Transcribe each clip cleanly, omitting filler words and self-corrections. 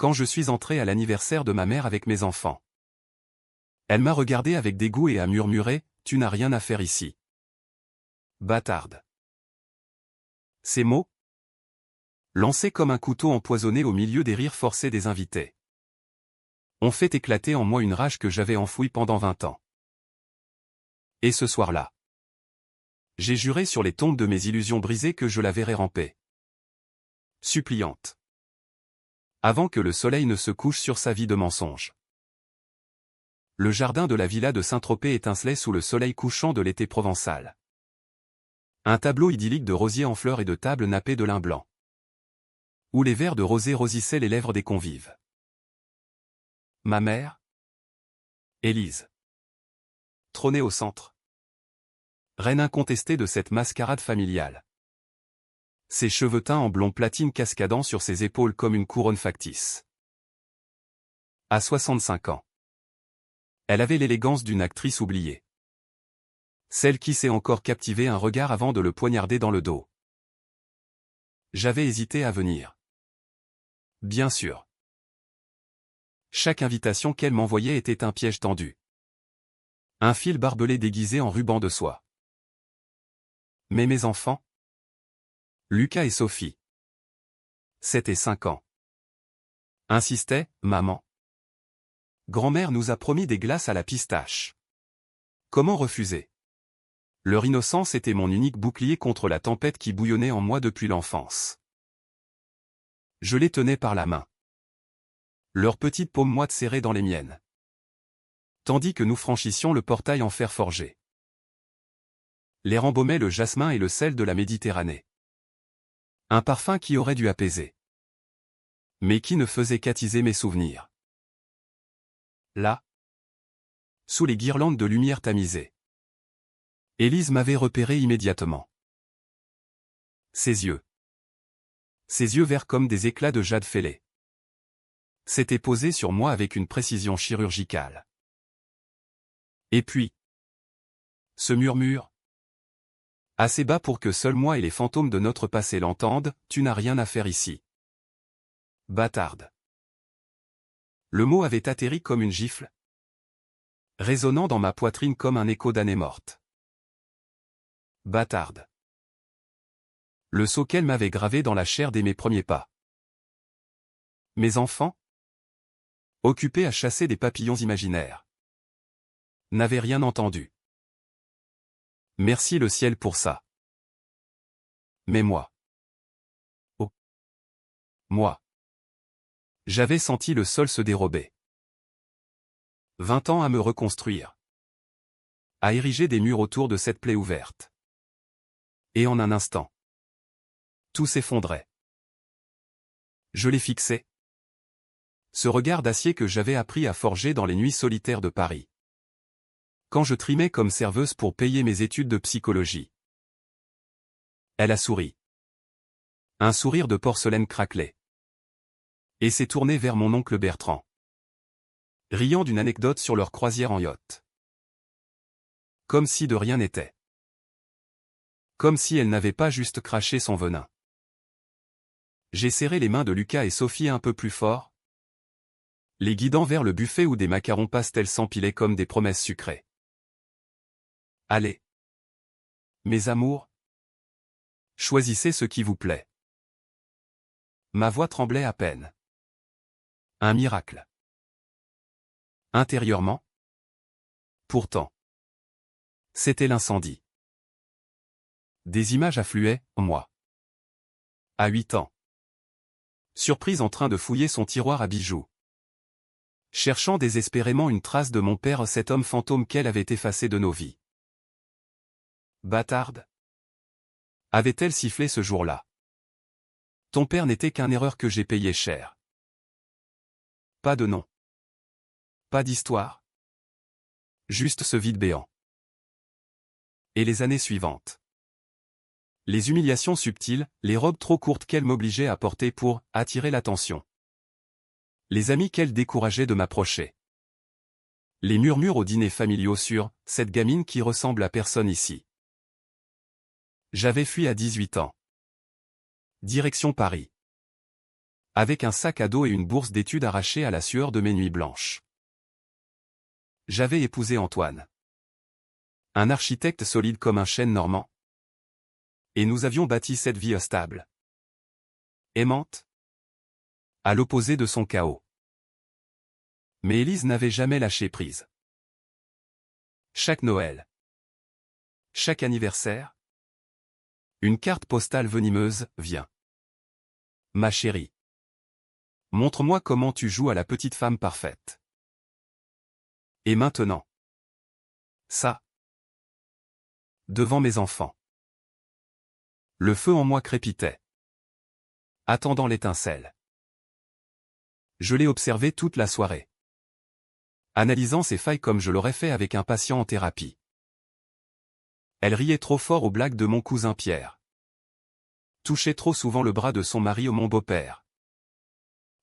quand je suis entré à l'anniversaire de ma mère avec mes enfants. Elle m'a regardé avec dégoût et a murmuré, « Tu n'as rien à faire ici. » Bâtarde. Ces mots, lancés comme un couteau empoisonné au milieu des rires forcés des invités, ont fait éclater en moi une rage que j'avais enfouie pendant 20 ans. Et ce soir-là, j'ai juré sur les tombes de mes illusions brisées que je la verrais ramper, suppliante, avant que le soleil ne se couche sur sa vie de mensonge. Le jardin de la villa de Saint-Tropez étincelait sous le soleil couchant de l'été provençal. Un tableau idyllique de rosiers en fleurs et de tables nappées de lin blanc, où les verres de rosée rosissaient les lèvres des convives. Ma mère, Élise, trônait au centre, reine incontestée de cette mascarade familiale. Ses cheveux teints en blond platine cascadant sur ses épaules comme une couronne factice. À 65 ans, elle avait l'élégance d'une actrice oubliée. Celle qui sait encore captiver un regard avant de le poignarder dans le dos. J'avais hésité à venir. Bien sûr. Chaque invitation qu'elle m'envoyait était un piège tendu. Un fil barbelé déguisé en ruban de soie. Mais mes enfants, Lucas et Sophie, 7 et 5 ans, insistaient, « Maman. Grand-mère nous a promis des glaces à la pistache. » Comment refuser? Leur innocence était mon unique bouclier contre la tempête qui bouillonnait en moi depuis l'enfance. Je les tenais par la main, leurs petites paumes moites serrées dans les miennes, tandis que nous franchissions le portail en fer forgé. L'air embaumait le jasmin et le sel de la Méditerranée. Un parfum qui aurait dû apaiser, mais qui ne faisait qu'attiser mes souvenirs. Là, sous les guirlandes de lumière tamisées, Élise m'avait repéré immédiatement. Ses yeux verts comme des éclats de jade fêlé, s'étaient posés sur moi avec une précision chirurgicale. Et puis, ce murmure, assez bas pour que seul moi et les fantômes de notre passé l'entendent, « Tu n'as rien à faire ici. » Bâtarde. Le mot avait atterri comme une gifle, résonnant dans ma poitrine comme un écho d'année morte. Bâtarde. Le sceau qu'elle m'avait gravé dans la chair dès mes premiers pas. Mes enfants, occupés à chasser des papillons imaginaires, n'avaient rien entendu. Merci le ciel pour ça. Mais moi. Oh. Moi. J'avais senti le sol se dérober. 20 ans à me reconstruire. À ériger des murs autour de cette plaie ouverte. Et en un instant, tout s'effondrait. Je les fixais. Ce regard d'acier que j'avais appris à forger dans les nuits solitaires de Paris. Quand je trimais comme serveuse pour payer mes études de psychologie. Elle a souri. Un sourire de porcelaine craquelé. Et s'est tournée vers mon oncle Bertrand, riant d'une anecdote sur leur croisière en yacht. Comme si de rien n'était. Comme si elle n'avait pas juste craché son venin. J'ai serré les mains de Lucas et Sophie un peu plus fort, les guidant vers le buffet où des macarons pastels s'empilaient comme des promesses sucrées. Allez. Mes amours. Choisissez ce qui vous plaît. Ma voix tremblait à peine. Un miracle. Intérieurement. Pourtant. C'était l'incendie. Des images affluaient, en moi. À 8 ans. Surprise en train de fouiller son tiroir à bijoux. Cherchant désespérément une trace de mon père, cet homme fantôme qu'elle avait effacé de nos vies. Bâtarde. Avait-elle sifflé ce jour-là? Ton père n'était qu'une erreur que j'ai payée cher. Pas de nom. Pas d'histoire. Juste ce vide béant. Et les années suivantes. Les humiliations subtiles, les robes trop courtes qu'elle m'obligeait à porter pour attirer l'attention. Les amis qu'elle décourageait de m'approcher. Les murmures aux dîners familiaux sur « cette gamine qui ressemble à personne ici ». J'avais fui à 18 ans. Direction Paris. Avec un sac à dos et une bourse d'études arrachée à la sueur de mes nuits blanches. J'avais épousé Antoine. Un architecte solide comme un chêne normand. Et nous avions bâti cette vie stable. Aimante. À l'opposé de son chaos. Mais Élise n'avait jamais lâché prise. Chaque Noël. Chaque anniversaire. Une carte postale venimeuse, viens. Ma chérie. Montre-moi comment tu joues à la petite femme parfaite. Et maintenant. Ça. Devant mes enfants. Le feu en moi crépitait. Attendant l'étincelle. Je l'ai observé toute la soirée. Analysant ses failles comme je l'aurais fait avec un patient en thérapie. Elle riait trop fort aux blagues de mon cousin Pierre. Touchait trop souvent le bras de son mari ou mon beau-père.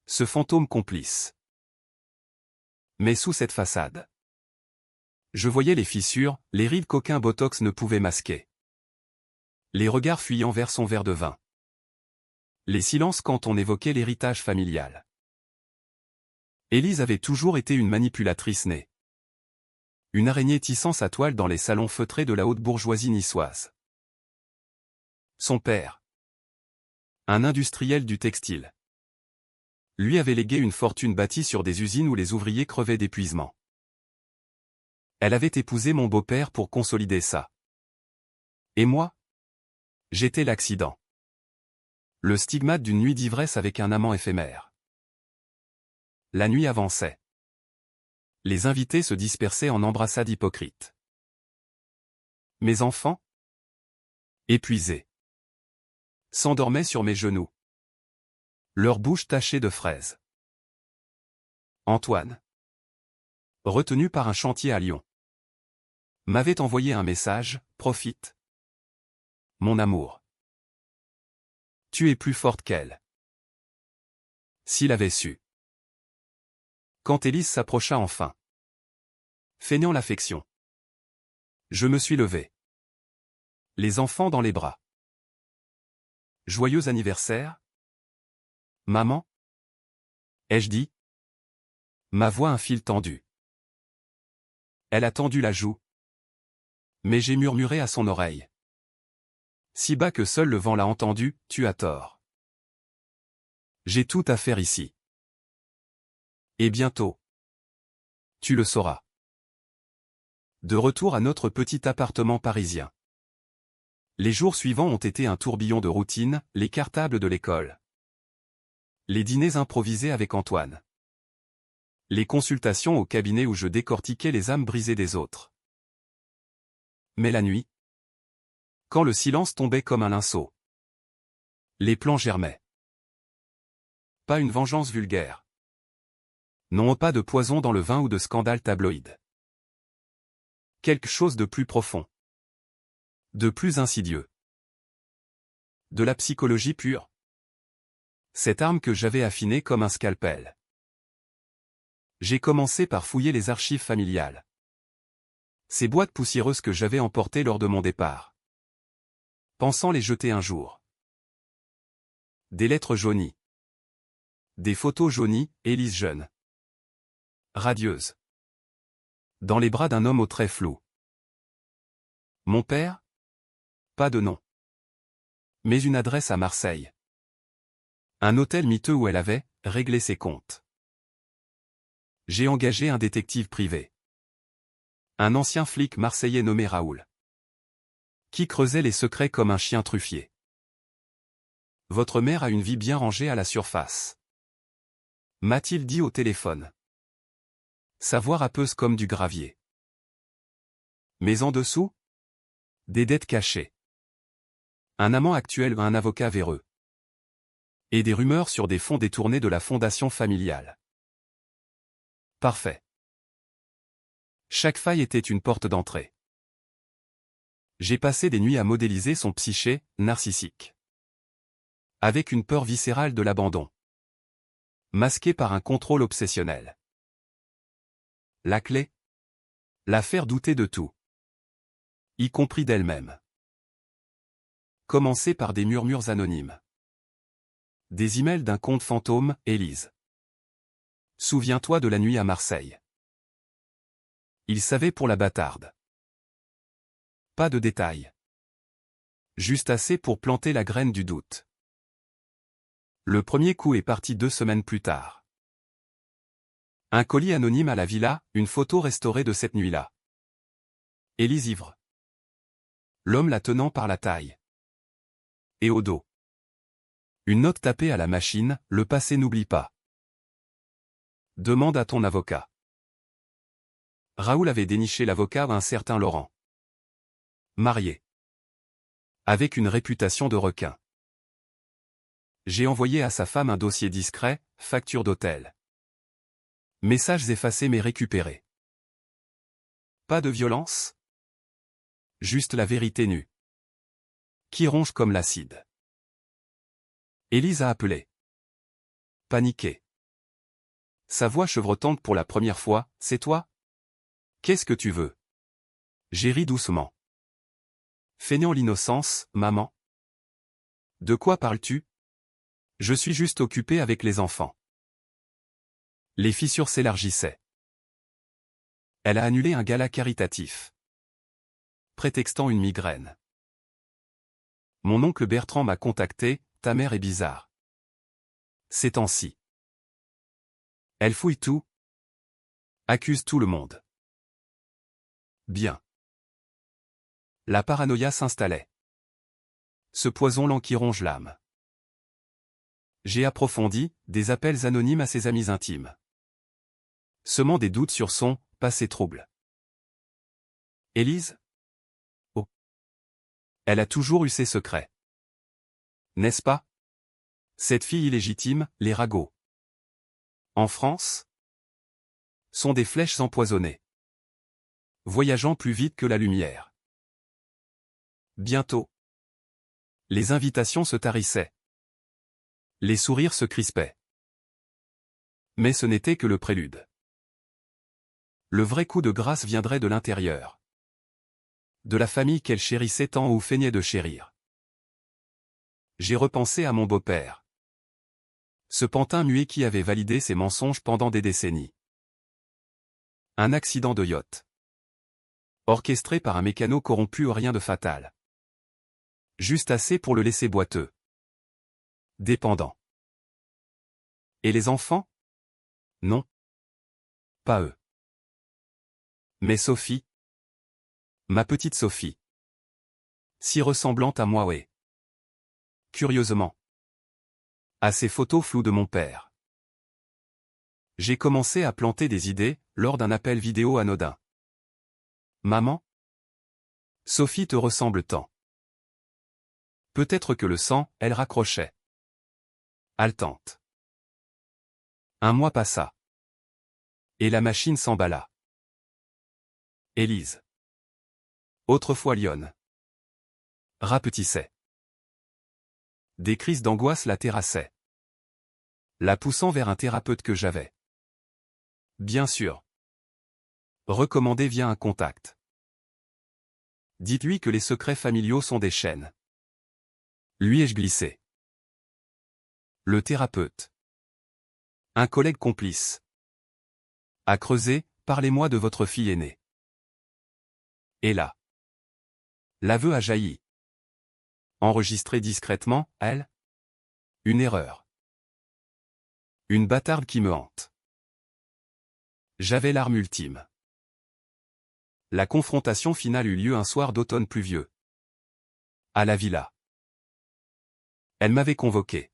Ce fantôme complice. Mais sous cette façade. Je voyais les fissures, les rides qu'aucun botox ne pouvait masquer. Les regards fuyant vers son verre de vin. Les silences quand on évoquait l'héritage familial. Élise avait toujours été une manipulatrice née. Une araignée tissant sa toile dans les salons feutrés de la haute bourgeoisie niçoise. Son père. Un industriel du textile. Lui avait légué une fortune bâtie sur des usines où les ouvriers crevaient d'épuisement. Elle avait épousé mon beau-père pour consolider ça. Et moi? J'étais l'accident. Le stigmate d'une nuit d'ivresse avec un amant éphémère. La nuit avançait. Les invités se dispersaient en embrassades hypocrites. Mes enfants? Épuisés. S'endormaient sur mes genoux. Leur bouche tachée de fraises. Antoine. Retenu par un chantier à Lyon. M'avait envoyé un message, profite. Mon amour. Tu es plus forte qu'elle. S'il avait su. Quand Élise s'approcha enfin. Feignant l'affection. Je me suis levé. Les enfants dans les bras. Joyeux anniversaire? Maman? Ai-je dit? Ma voix un fil tendu. Elle a tendu la joue. Mais j'ai murmuré à son oreille. Si bas que seul le vent l'a entendu, tu as tort. J'ai tout à faire ici. Et bientôt. Tu le sauras. De retour à notre petit appartement parisien. Les jours suivants ont été un tourbillon de routine, les cartables de l'école. Les dîners improvisés avec Antoine. Les consultations au cabinet où je décortiquais les âmes brisées des autres. Mais la nuit, quand le silence tombait comme un linceau, les plans germaient. Pas une vengeance vulgaire. Non, pas de poison dans le vin ou de scandale tabloïd. Quelque chose de plus profond. De plus insidieux. De la psychologie pure. Cette arme que j'avais affinée comme un scalpel. J'ai commencé par fouiller les archives familiales. Ces boîtes poussiéreuses que j'avais emportées lors de mon départ. Pensant les jeter un jour. Des lettres jaunies. Des photos jaunies, Élise jeune. Radieuse. Dans les bras d'un homme aux traits flous. Mon père? Pas de nom. Mais une adresse à Marseille. Un hôtel miteux où elle avait réglé ses comptes. J'ai engagé un détective privé. Un ancien flic marseillais nommé Raoul. Qui creusait les secrets comme un chien truffier. Votre mère a une vie bien rangée à la surface. M'a-t-il dit au téléphone. Savoir apeuse comme du gravier. Mais en dessous? Des dettes cachées. Un amant actuel ou un avocat véreux. Et des rumeurs sur des fonds détournés de la fondation familiale. Parfait. Chaque faille était une porte d'entrée. J'ai passé des nuits à modéliser son psyché, narcissique. Avec une peur viscérale de l'abandon. Masquée par un contrôle obsessionnel. La clé? La faire douter de tout. Y compris d'elle-même. Commencer par des murmures anonymes. Des emails d'un compte fantôme, Élise. Souviens-toi de la nuit à Marseille. Il savait pour la bâtarde. Pas de détails. Juste assez pour planter la graine du doute. Le premier coup est parti 2 semaines plus tard. Un colis anonyme à la villa, une photo restaurée de cette nuit-là. Élise ivre. L'homme la tenant par la taille. Et au dos. Une note tapée à la machine, le passé n'oublie pas. Demande à ton avocat. Raoul avait déniché l'avocat un certain Laurent. Marié. Avec une réputation de requin. J'ai envoyé à sa femme un dossier discret, facture d'hôtel. Messages effacés mais récupérés. Pas de violence? Juste la vérité nue. Qui ronge comme l'acide. Élise a appelé. Paniquée. Sa voix chevrotante pour la première fois, c'est toi? Qu'est-ce que tu veux? J'ai ri doucement. Feignant l'innocence, maman. De quoi parles-tu? Je suis juste occupé avec les enfants. Les fissures s'élargissaient. Elle a annulé un gala caritatif. Prétextant une migraine. Mon oncle Bertrand m'a contacté, ta mère est bizarre. Ces temps-ci. Elle fouille tout. Accuse tout le monde. Bien. La paranoïa s'installait. Ce poison lent qui ronge l'âme. J'ai approfondi, des appels anonymes à ses amis intimes. Semant des doutes sur son passé trouble. Élise? Oh. Elle a toujours eu ses secrets. N'est-ce pas? Cette fille illégitime, les ragots. En France? Sont des flèches empoisonnées. Voyageant plus vite que la lumière. Bientôt. Les invitations se tarissaient. Les sourires se crispaient. Mais ce n'était que le prélude. Le vrai coup de grâce viendrait de l'intérieur. De la famille qu'elle chérissait tant ou feignait de chérir. J'ai repensé à mon beau-père. Ce pantin muet qui avait validé ses mensonges pendant des décennies. Un accident de yacht. Orchestré par un mécano corrompu ou rien de fatal. Juste assez pour le laisser boiteux. Dépendant. Et les enfants? Non. Pas eux. Mais Sophie. Ma petite Sophie. Si ressemblante à moi, ouais. Curieusement. À ces photos floues de mon père. J'ai commencé à planter des idées, lors d'un appel vidéo anodin. Maman? Sophie te ressemble tant. Peut-être que le sang, elle raccrochait. Haletante. Un mois passa. Et la machine s'emballa. Élise. Autrefois lionne. Rapetissait. Des crises d'angoisse la terrassaient. La poussant vers un thérapeute que j'avais. Bien sûr. Recommandé via un contact. Dites-lui que les secrets familiaux sont des chaînes. Lui ai-je glissé. Le thérapeute. Un collègue complice. À creuser, parlez-moi de votre fille aînée. Et là. L'aveu a jailli. Enregistré discrètement, elle? Une erreur. Une bâtarde qui me hante. J'avais l'arme ultime. La confrontation finale eut lieu un soir d'automne pluvieux. À la villa. Elle m'avait convoqué.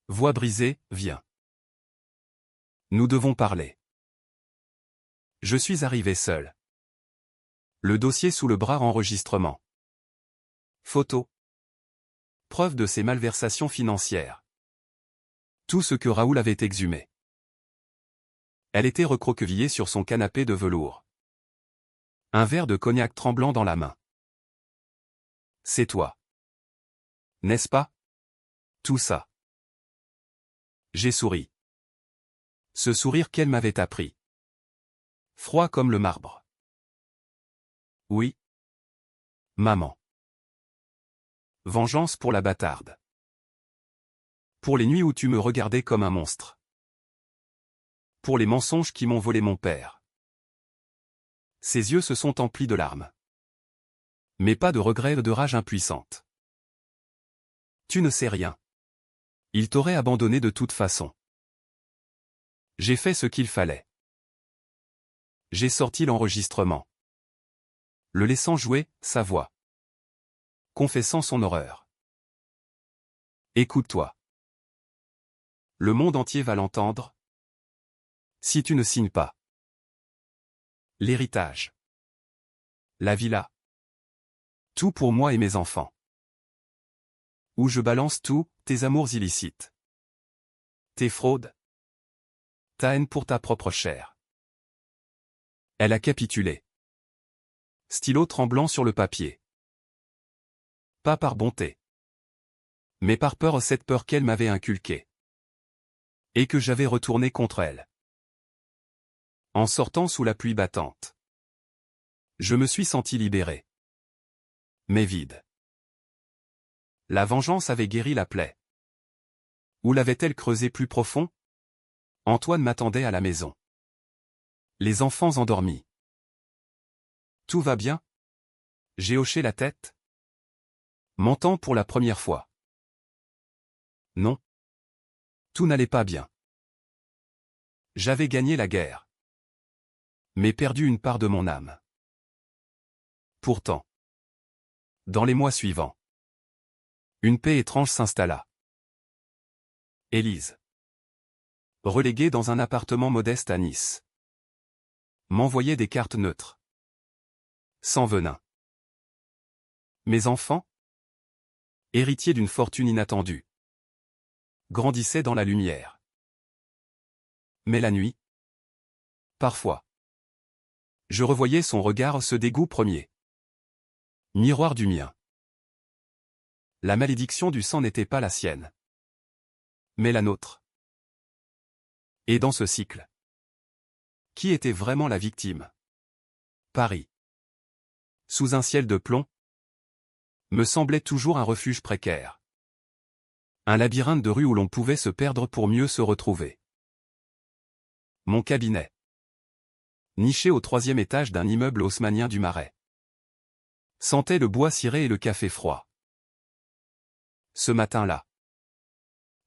Voix brisée, viens. Nous devons parler. Je suis arrivé seul. Le dossier sous le bras, enregistrement. Photo. Preuve de ses malversations financières. Tout ce que Raoul avait exhumé. Elle était recroquevillée sur son canapé de velours. Un verre de cognac tremblant dans la main. C'est toi. N'est-ce pas? Tout ça. J'ai souri. Ce sourire qu'elle m'avait appris. Froid comme le marbre. Oui. Maman. Vengeance pour la bâtarde. Pour les nuits où tu me regardais comme un monstre. Pour les mensonges qui m'ont volé mon père. Ses yeux se sont emplis de larmes. Mais pas de regrets et de rage impuissante. Tu ne sais rien. Il t'aurait abandonné de toute façon. J'ai fait ce qu'il fallait. J'ai sorti l'enregistrement. Le laissant jouer, sa voix. Confessant son horreur. Écoute-toi. Le monde entier va l'entendre. Si tu ne signes pas. L'héritage. La villa. Tout pour moi et mes enfants. Où je balance tout, tes amours illicites. Tes fraudes. Ta haine pour ta propre chair. Elle a capitulé. Stylo tremblant sur le papier. Pas par bonté. Mais par peur, cette peur qu'elle m'avait inculquée. Et que j'avais retournée contre elle. En sortant sous la pluie battante. Je me suis senti libéré. Mais vide. La vengeance avait guéri la plaie. Où l'avait-elle creusé plus profond? Antoine m'attendait à la maison. Les enfants endormis. Tout va bien? J'ai hoché la tête. Mentant pour la première fois. Non. Tout n'allait pas bien. J'avais gagné la guerre. Mais perdu une part de mon âme. Pourtant. Dans les mois suivants. Une paix étrange s'installa. Élise. Reléguée dans un appartement modeste à Nice. M'envoyait des cartes neutres. Sans venin. Mes enfants? Héritiers d'une fortune inattendue. Grandissaient dans la lumière. Mais la nuit? Parfois. Je revoyais son regard, ce dégoût premier. Miroir du mien. La malédiction du sang n'était pas la sienne. Mais la nôtre. Et dans ce cycle. Qui était vraiment la victime? Paris. Sous un ciel de plomb. Me semblait toujours un refuge précaire. Un labyrinthe de rues où l'on pouvait se perdre pour mieux se retrouver. Mon cabinet. Niché au 3e étage d'un immeuble haussmannien du Marais. Sentait le bois ciré et le café froid. Ce matin-là.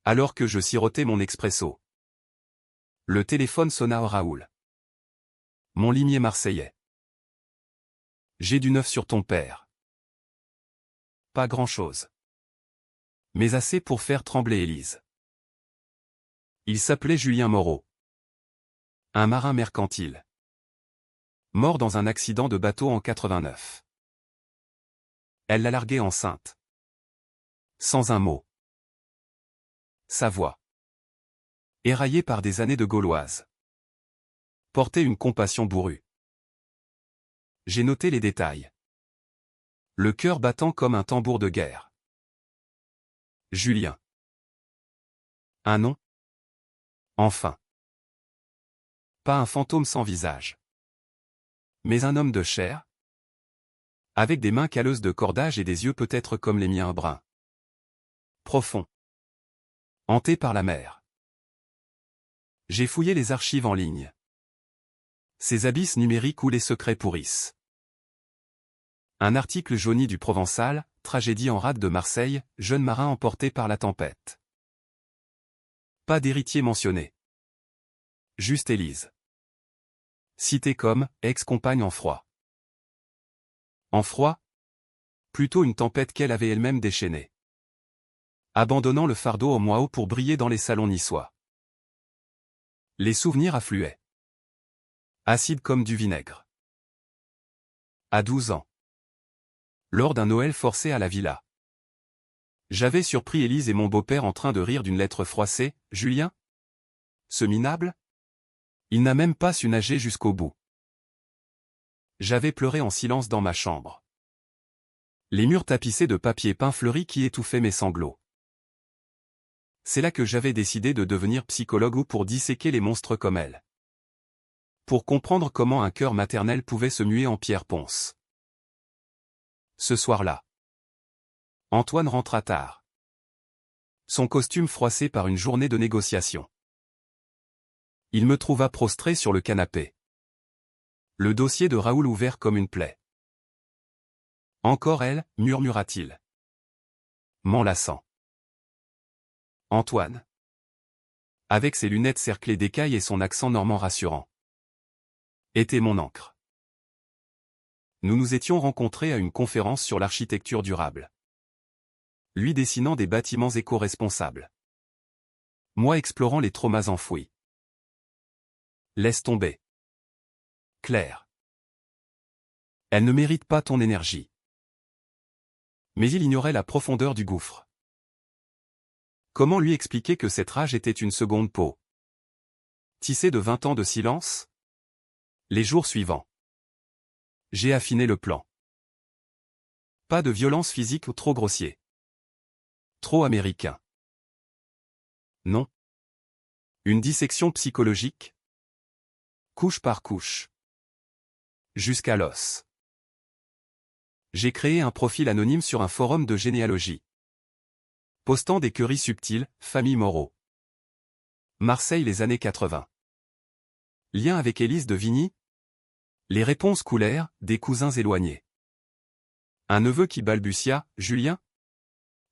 Alors que je sirotais mon expresso. Le téléphone sonna au Raoul. Mon limier marseillais. J'ai du neuf sur ton père. Pas grand-chose. Mais assez pour faire trembler Élise. Il s'appelait Julien Moreau. Un marin mercantile. Mort dans un accident de bateau en 89. Elle l'a largué enceinte. Sans un mot. Sa voix. Éraillée par des années de gauloise. Portait une compassion bourrue. J'ai noté les détails. Le cœur battant comme un tambour de guerre. Julien. Un nom? Enfin. Pas un fantôme sans visage. Mais un homme de chair? Avec des mains calleuses de cordage et des yeux peut-être comme les miens bruns. Profonds. Hantés par la mer. J'ai fouillé les archives en ligne. Ces abysses numériques où les secrets pourrissent. Un article jauni du Provençal, tragédie en rade de Marseille, jeune marin emporté par la tempête. Pas d'héritier mentionné. Juste Élise. Citée comme ex-compagne en froid. En froid? Plutôt une tempête qu'elle avait elle-même déchaînée. Abandonnant le fardeau au mois pour briller dans les salons niçois. Les souvenirs affluaient. Acides comme du vinaigre. À 12 ans. Lors d'un Noël forcé à la villa. J'avais surpris Élise et mon beau-père en train de rire d'une lettre froissée. Julien? Ce minable? Il n'a même pas su nager jusqu'au bout. J'avais pleuré en silence dans ma chambre. Les murs tapissés de papier peint fleuri qui étouffaient mes sanglots. C'est là que j'avais décidé de devenir psychologue ou pour disséquer les monstres comme elle. Pour comprendre comment un cœur maternel pouvait se muer en pierre ponce. Ce soir-là. Antoine rentra tard. Son costume froissé par une journée de négociation. Il me trouva prostré sur le canapé. Le dossier de Raoul ouvert comme une plaie. Encore elle, murmura-t-il. M'enlaçant. Antoine. Avec ses lunettes cerclées d'écailles et son accent normand rassurant. Était mon encre. Nous nous étions rencontrés à une conférence sur l'architecture durable. Lui dessinant des bâtiments éco-responsables. Moi explorant les traumas enfouis. Laisse tomber. Claire. Elle ne mérite pas ton énergie. Mais il ignorait la profondeur du gouffre. Comment lui expliquer que cette rage était une seconde peau? Tissée de 20 ans de silence? Les jours suivants. J'ai affiné le plan. Pas de violence physique ou trop grossier. Trop américain. Non. Une dissection psychologique? Couche par couche. Jusqu'à l'os. J'ai créé un profil anonyme sur un forum de généalogie. Postant des queries subtiles, famille Moreau. Marseille les années 80. Lien avec Élise de Vigny? Les réponses coulèrent, des cousins éloignés. Un neveu qui balbutia, Julien?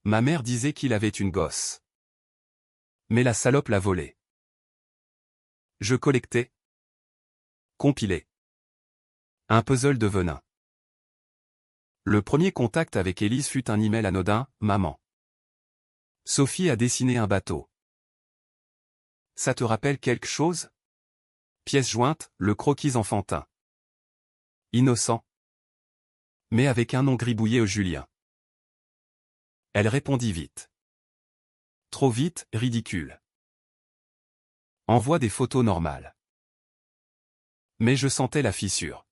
Ma mère disait qu'il avait une gosse. Mais la salope l'a volé. Je collectais. Compilais. Un puzzle de venin. Le premier contact avec Élise fut un email anodin, maman. Sophie a dessiné un bateau. Ça te rappelle quelque chose? Pièce jointe, le croquis enfantin. Innocent. Mais avec un nom gribouillé au Julien. Elle répondit vite. Trop vite, ridicule. Envoie des photos normales. Mais je sentais la fissure.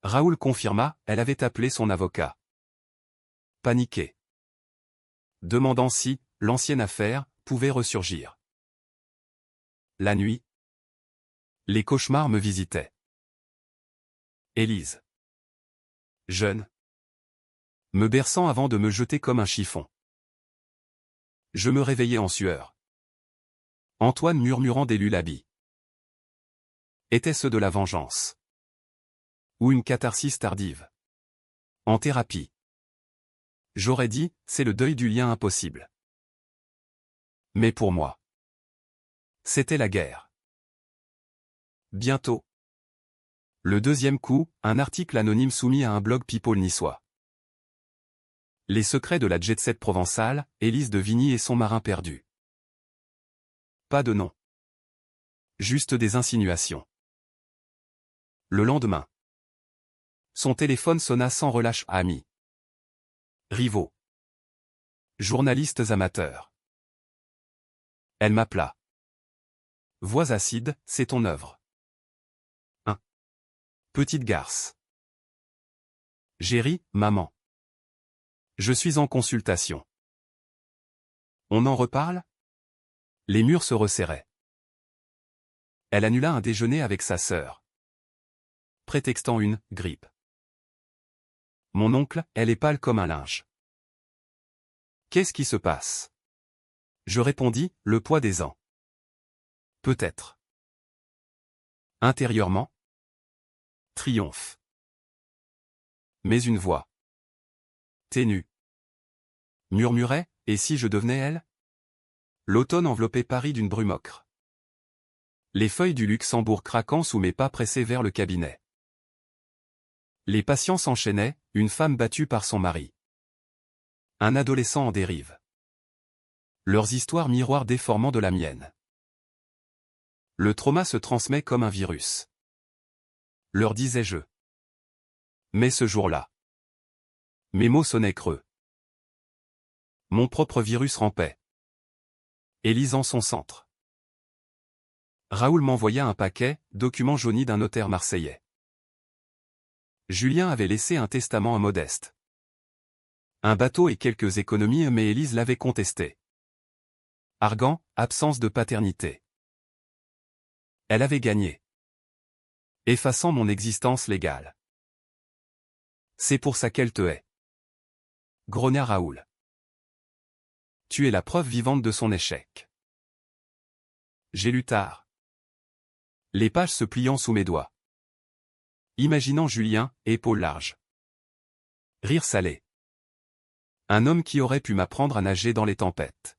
Raoul confirma, elle avait appelé son avocat. Paniqué. Demandant si, l'ancienne affaire, pouvait ressurgir. La nuit. Les cauchemars me visitaient. Élise. Jeune. Me berçant avant de me jeter comme un chiffon. Je me réveillais en sueur. Antoine murmurant des lullabies. Était-ce de la vengeance? Ou une catharsis tardive? En thérapie. J'aurais dit, c'est le deuil du lien impossible. Mais pour moi. C'était la guerre. Bientôt. Le deuxième coup, un article anonyme soumis à un blog people niçois. Les secrets de la jet-set provençale, Élise de Vigny et son marin perdu. Pas de nom. Juste des insinuations. Le lendemain. Son téléphone sonna sans relâche à amis. Rivaux. Journalistes amateurs. Elle m'appela. Voix acide, c'est ton œuvre. Petite garce. J'ai ri, maman. Je suis en consultation. On en reparle? Les murs se resserraient. Elle annula un déjeuner avec sa sœur. Prétextant une grippe. Mon oncle, elle est pâle comme un linge. Qu'est-ce qui se passe? Je répondis, le poids des ans. Peut-être. Intérieurement? Triomphe. Mais une voix. Ténue. Murmurait, et si je devenais elle? L'automne enveloppait Paris d'une brume ocre. Les feuilles du Luxembourg craquant sous mes pas pressés vers le cabinet. Les patients s'enchaînaient, une femme battue par son mari. Un adolescent en dérive. Leurs histoires miroirs déformant de la mienne. Le trauma se transmet comme un virus. Leur disais-je. Mais ce jour-là. Mes mots sonnaient creux. Mon propre virus rampait. Élisant son centre. Raoul m'envoya un paquet, document jauni d'un notaire marseillais. Julien avait laissé un testament modeste. Un bateau et quelques économies, mais Élise l'avait contesté. Argan, absence de paternité. Elle avait gagné. Effaçant mon existence légale. C'est pour ça qu'elle te hait. Grogna Raoul. Tu es la preuve vivante de son échec. J'ai lu tard. Les pages se pliant sous mes doigts. Imaginant Julien, épaules larges. Rire salé. Un homme qui aurait pu m'apprendre à nager dans les tempêtes.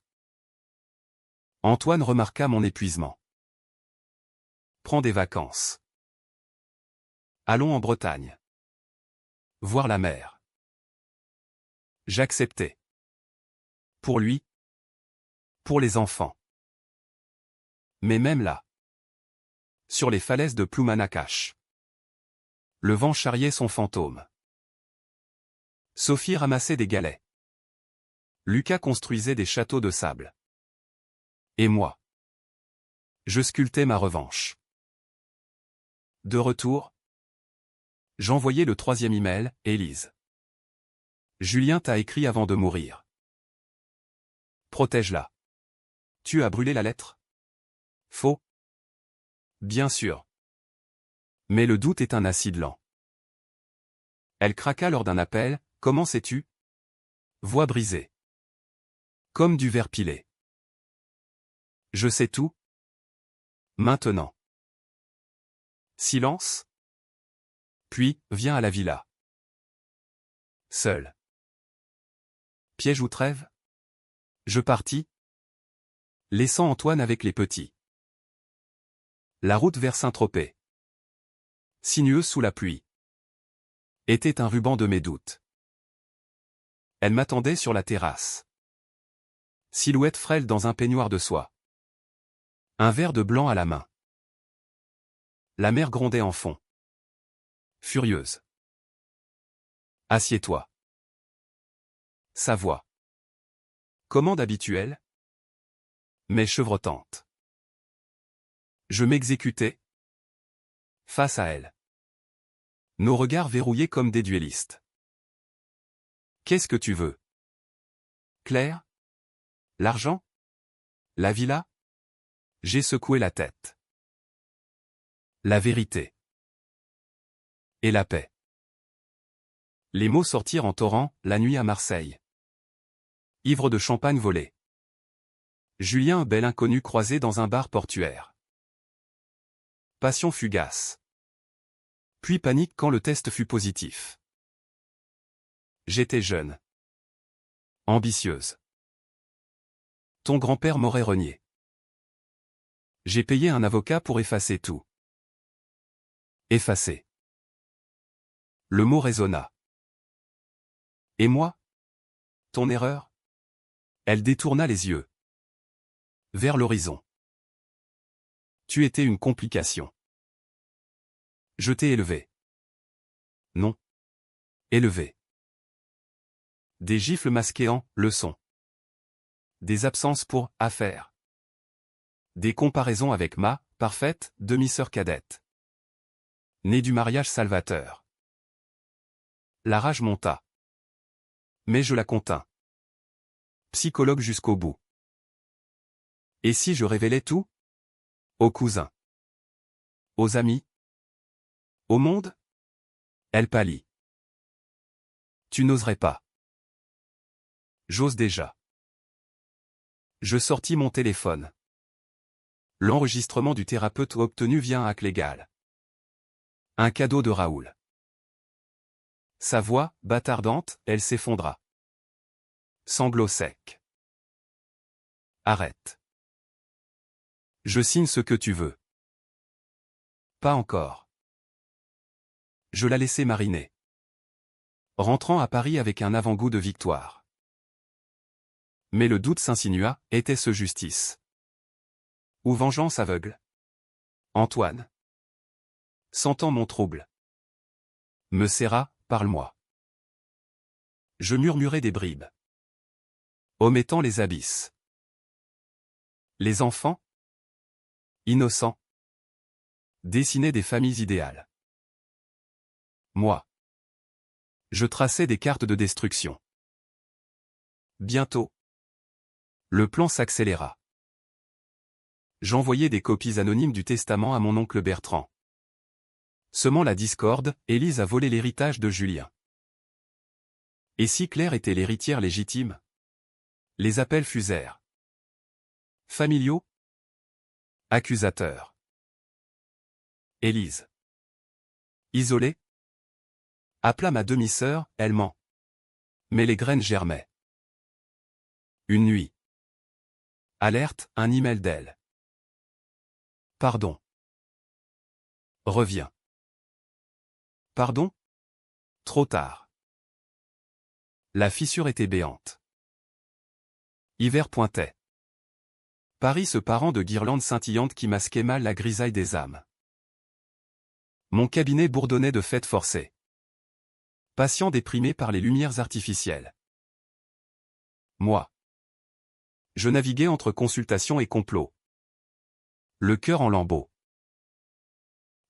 Antoine remarqua mon épuisement. Prends des vacances. Allons en Bretagne. Voir la mer. J'acceptais. Pour lui. Pour les enfants. Mais même là. Sur les falaises de Ploumanacach. Le vent charriait son fantôme. Sophie ramassait des galets. Lucas construisait des châteaux de sable. Et moi. Je sculptais ma revanche. De retour. J'envoyai le 3e email, Élise. Julien t'a écrit avant de mourir. Protège-la. Tu as brûlé la lettre? Faux. Bien sûr. Mais le doute est un acide lent. Elle craqua lors d'un appel. Comment sais-tu? Voix brisée. Comme du verre pilé. Je sais tout. Maintenant. Silence. Puis, viens à la villa. Seul. Piège ou trêve? Je partis. Laissant Antoine avec les petits. La route vers Saint-Tropez. Sinueuse sous la pluie. Était un ruban de mes doutes. Elle m'attendait sur la terrasse. Silhouette frêle dans un peignoir de soie. Un verre de blanc à la main. La mer grondait en fond. Furieuse. Assieds-toi. Sa voix. Commande habituelle. Mais chevrotante. Je m'exécutais. Face à elle. Nos regards verrouillés comme des duellistes. Qu'est-ce que tu veux? Claire? L'argent? La villa? J'ai secoué la tête. La vérité. Et la paix. Les mots sortirent en torrent, la nuit à Marseille. Ivre de champagne volé. Julien, bel inconnu croisé dans un bar portuaire. Passion fugace. Puis panique quand le test fut positif. J'étais jeune. Ambitieuse. Ton grand-père m'aurait renié. J'ai payé un avocat pour effacer tout. Effacer. Le mot résonna. Et moi? Ton erreur? Elle détourna les yeux. Vers l'horizon. Tu étais une complication. Je t'ai élevé. Non. Élevé. Des gifles masqués en leçons. Des absences pour affaires. Des comparaisons avec ma parfaite demi-sœur cadette. Née du mariage salvateur. La rage monta. Mais je la contins. Psychologue jusqu'au bout. Et si je révélais tout? Aux cousins. Aux amis. Au monde? Elle pâlit. Tu n'oserais pas. J'ose déjà. Je sortis mon téléphone. L'enregistrement du thérapeute obtenu via un hack légal. Un cadeau de Raoul. Sa voix, bâtardante, elle s'effondra. Sanglots secs. Arrête. Je signe ce que tu veux. Pas encore. Je la laissai mariner. Rentrant à Paris avec un avant-goût de victoire. Mais le doute s'insinua, était-ce justice? Ou vengeance aveugle? Antoine. Sentant mon trouble. Me serra, parle-moi. Je murmurai des bribes. Omettant les abysses. Les enfants? Innocents. Dessinaient des familles idéales. Moi. Je traçais des cartes de destruction. Bientôt. Le plan s'accéléra. J'envoyai des copies anonymes du testament à mon oncle Bertrand. Semant la discorde, Élise a volé l'héritage de Julien. Et si Claire était l'héritière légitime? Les appels fusèrent. Familiaux? Accusateurs. Élise. Isolée? Appela ma demi-sœur, elle ment. Mais les graines germaient. Une nuit. Alerte, un email d'elle. Pardon. Reviens. Pardon? Trop tard. La fissure était béante. Hiver pointait. Paris se parant de guirlandes scintillantes qui masquaient mal la grisaille des âmes. Mon cabinet bourdonnait de fêtes forcées. Patient déprimé par les lumières artificielles. Moi. Je naviguais entre consultation et complot. Le cœur en lambeaux.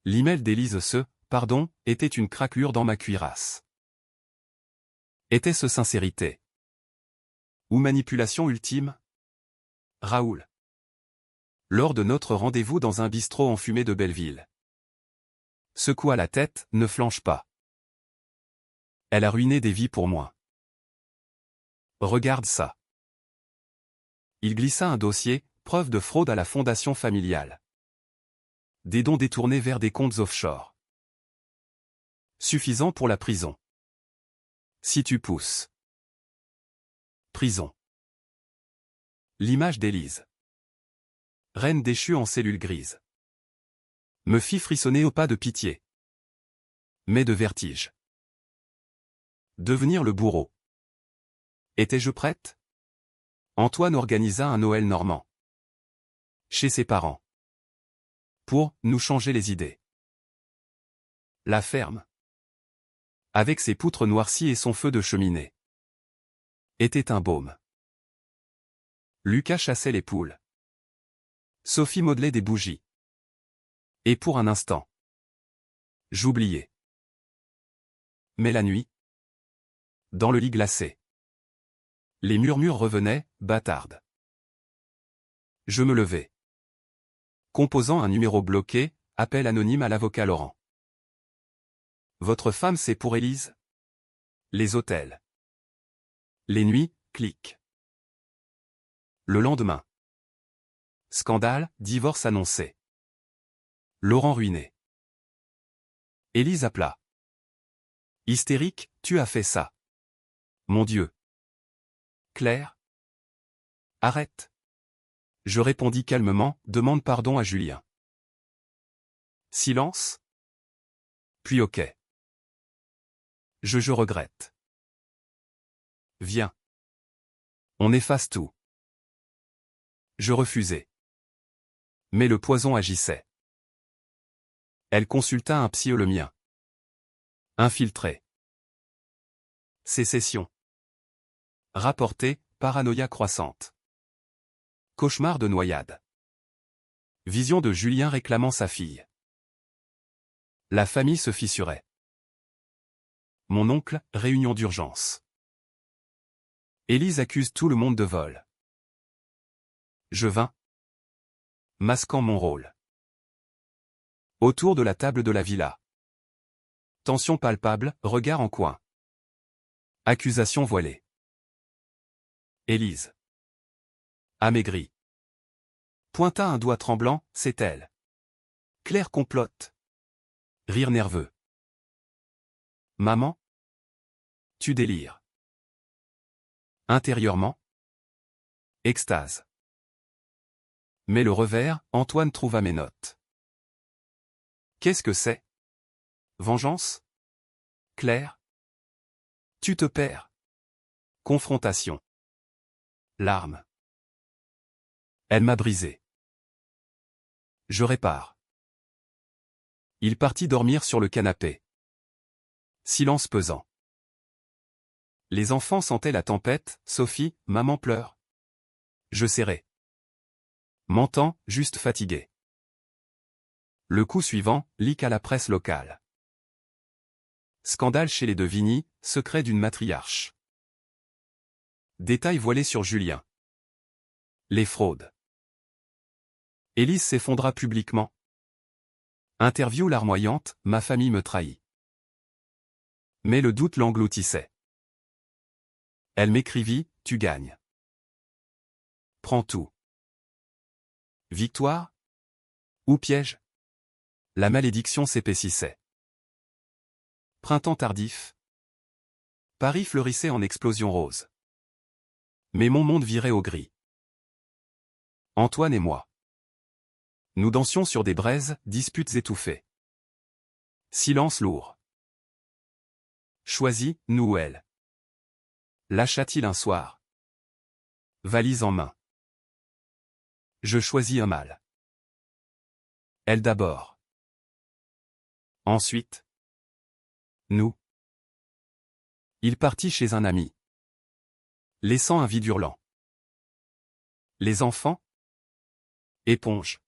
L'email d'Élise pardon, était une craquelure dans ma cuirasse. Était-ce sincérité? Ou manipulation ultime? Raoul. Lors de notre rendez-vous dans un bistrot enfumé de Belleville. Secoua la tête, ne flanche pas. Elle a ruiné des vies pour moi. Regarde ça. Il glissa un dossier, preuve de fraude à la fondation familiale. Des dons détournés vers des comptes offshore. Suffisant pour la prison. Si tu pousses. Prison. L'image d'Élise. Reine déchue en cellule grise. Me fit frissonner au pas de pitié. Mais de vertige. Devenir le bourreau. Étais-je prête? Antoine organisa un Noël normand. Chez ses parents. Pour nous changer les idées. La ferme. Avec ses poutres noircies et son feu de cheminée. Était un baume. Lucas chassait les poules. Sophie modelait des bougies. Et pour un instant. J'oubliais. Mais la nuit. Dans le lit glacé. Les murmures revenaient, bâtarde. Je me levai. Composant un numéro bloqué, appel anonyme à l'avocat Laurent. Votre femme c'est pour Élise? Les hôtels. Les nuits, clic. Le lendemain. Scandale, divorce annoncé. Laurent ruiné. Élise appela. Hystérique, tu as fait ça. Mon Dieu. Claire? Arrête. Je répondis calmement, demande pardon à Julien. Silence. Puis ok. Je regrette. Viens. On efface tout. Je refusai. Mais le poison agissait. Elle consulta un psy le mien. Infiltré. Sécession. Rapporté, paranoïa croissante. Cauchemar de noyade. Vision de Julien réclamant sa fille. La famille se fissurait. Mon oncle, réunion d'urgence. Élise accuse tout le monde de vol. Je vins. Masquant mon rôle. Autour de la table de la villa. Tension palpable, regard en coin. Accusation voilée. Élise. Amaigrie. Pointa un doigt tremblant, c'est elle. Claire complote. Rire nerveux. Maman? Tu délires. Intérieurement? Extase. Mais le revers, Antoine trouva mes notes. Qu'est-ce que c'est? Vengeance? Claire? Tu te perds. Confrontation. Larmes. Elle m'a brisé. Je répare. Il partit dormir sur le canapé. Silence pesant. Les enfants sentaient la tempête, Sophie, maman pleure. Je serrai. Mentant, juste fatigué. Le coup suivant, leak à la presse locale. Scandale chez les de Vigny, secret d'une matriarche. Détails voilés sur Julien. Les fraudes. Élise s'effondra publiquement. Interview larmoyante, ma famille me trahit. Mais le doute l'engloutissait. Elle m'écrivit, tu gagnes. Prends tout. Victoire? Ou piège? La malédiction s'épaississait. Printemps tardif. Paris fleurissait en explosions roses. Mais mon monde virait au gris. Antoine et moi. Nous dansions sur des braises, disputes étouffées. Silence lourd. Choisis, nous ou elle. Lâcha-t-il un soir? Valise en main. Je choisis un mâle. Elle d'abord. Ensuite. Nous. Il partit chez un ami. Laissant un vide hurlant. Les enfants? Éponge.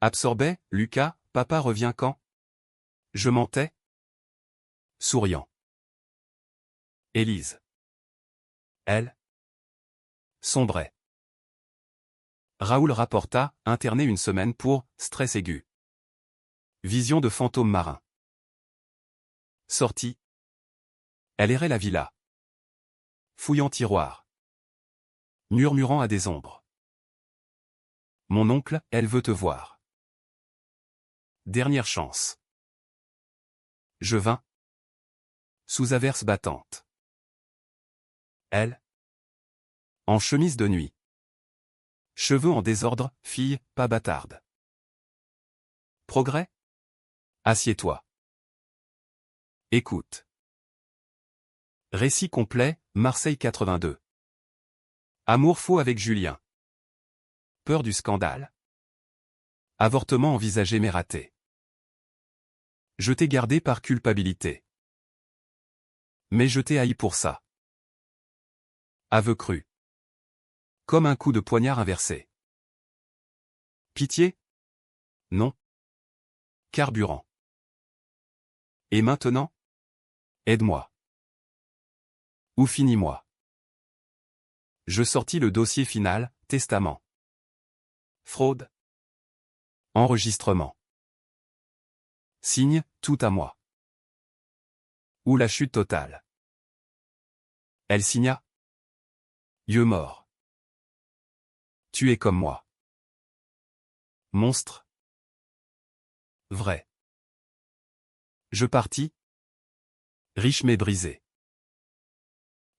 Absorbait, Lucas, papa revient quand? Je mentais? Souriant. Élise. Elle? Sombrait. Raoul rapporta, interné une semaine pour stress aigu. Vision de fantôme marin. Sortie. Elle errait la villa. Fouillant tiroir. Murmurant à des ombres. Mon oncle, elle veut te voir. Dernière chance. Je vins. Sous averse battante. Elle. En chemise de nuit. Cheveux en désordre, fille, pas bâtarde. Progrès? Assieds-toi. Écoute. Récit complet, Marseille 82. Amour faux avec Julien. Peur du scandale. Avortement envisagé mais raté. Je t'ai gardé par culpabilité. Mais je t'ai haï pour ça. Aveu cru. Comme un coup de poignard inversé. Pitié? Non. Carburant. Et maintenant? Aide-moi. Ou finis-moi. Je sortis le dossier final, testament. Fraude. Enregistrement. Signe, tout à moi. Ou la chute totale. Elle signa. Yeux morts. Tu es comme moi. Monstre. Vrai. Je partis. Riche mais brisé.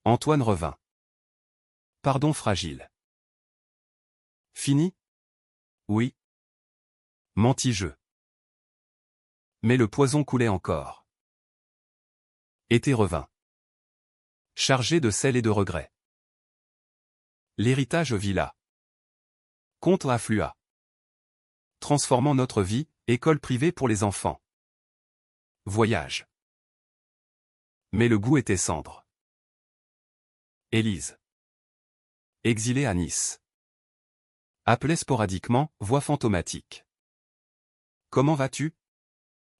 Antoine revint. Pardon fragile. Fini? Oui. Menti-je. Mais le poison coulait encore. Été revint. Chargé de sel et de regrets. L'héritage villa. Compte afflua. Transformant notre vie, école privée pour les enfants. Voyage. Mais le goût était cendre. Élise. Exilée à Nice. Appelée sporadiquement, voix fantomatique. Comment vas-tu?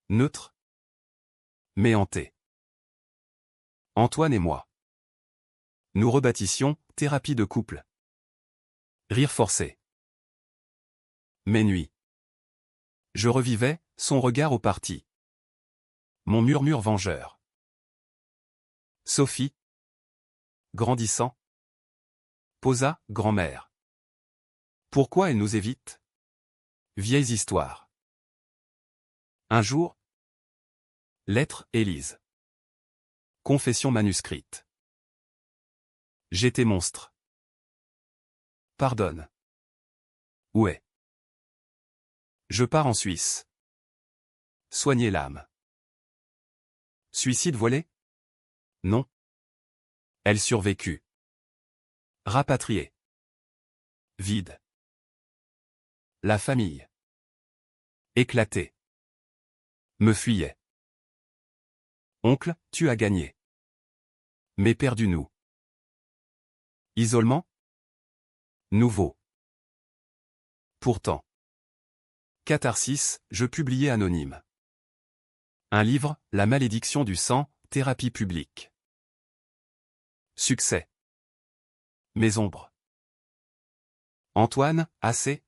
Neutre. Mais hanté. Antoine et moi. Nous rebâtissions, thérapie de couple. Rire forcé. Mes nuits. Je revivais, son regard au parti. Mon murmure vengeur. Sophie. Grandissant. Posa, grand-mère. Pourquoi elle nous évite? Vieilles histoires. Un jour. Lettre, Élise. Confession manuscrite. J'étais monstre. Pardonne. Où est? Je pars en Suisse. Soigner l'âme. Suicide voilé? Non. Elle survécut. Rapatriée. Vide. La famille. Éclatée. Me fuyait. Oncle, tu as gagné. Mais perdu nous. Isolement? Nouveau. Pourtant. Catharsis, je publiais anonyme. Un livre, La malédiction du sang, thérapie publique. Succès. Mes ombres. Antoine, assez?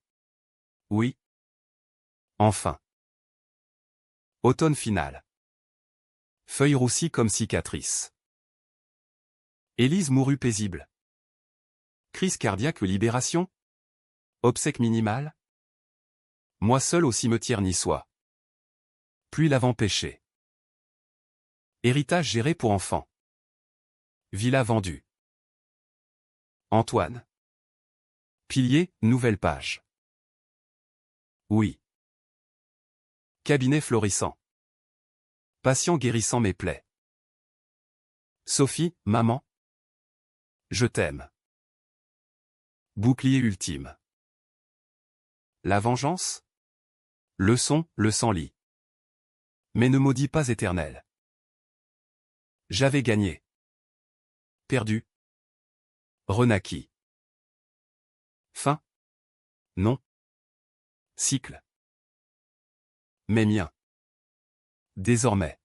Oui. Enfin. Automne final. Feuilles roussies comme cicatrices. Élise mourut paisible. Crise cardiaque ou libération? Obsèques minimales? Moi seul au cimetière niçois. Pluie l'avant péché. Héritage géré pour enfants. Villa vendue. Antoine. Pilier, nouvelle page. Oui. Cabinet florissant. Patient guérissant mes plaies. Sophie, maman. Je t'aime. Bouclier ultime. La vengeance? Leçon, le sang-lit. Mais ne maudis pas Éternel. J'avais gagné. Perdu. Renaquis. Fin? Non. Cycle. Mes miens. Désormais.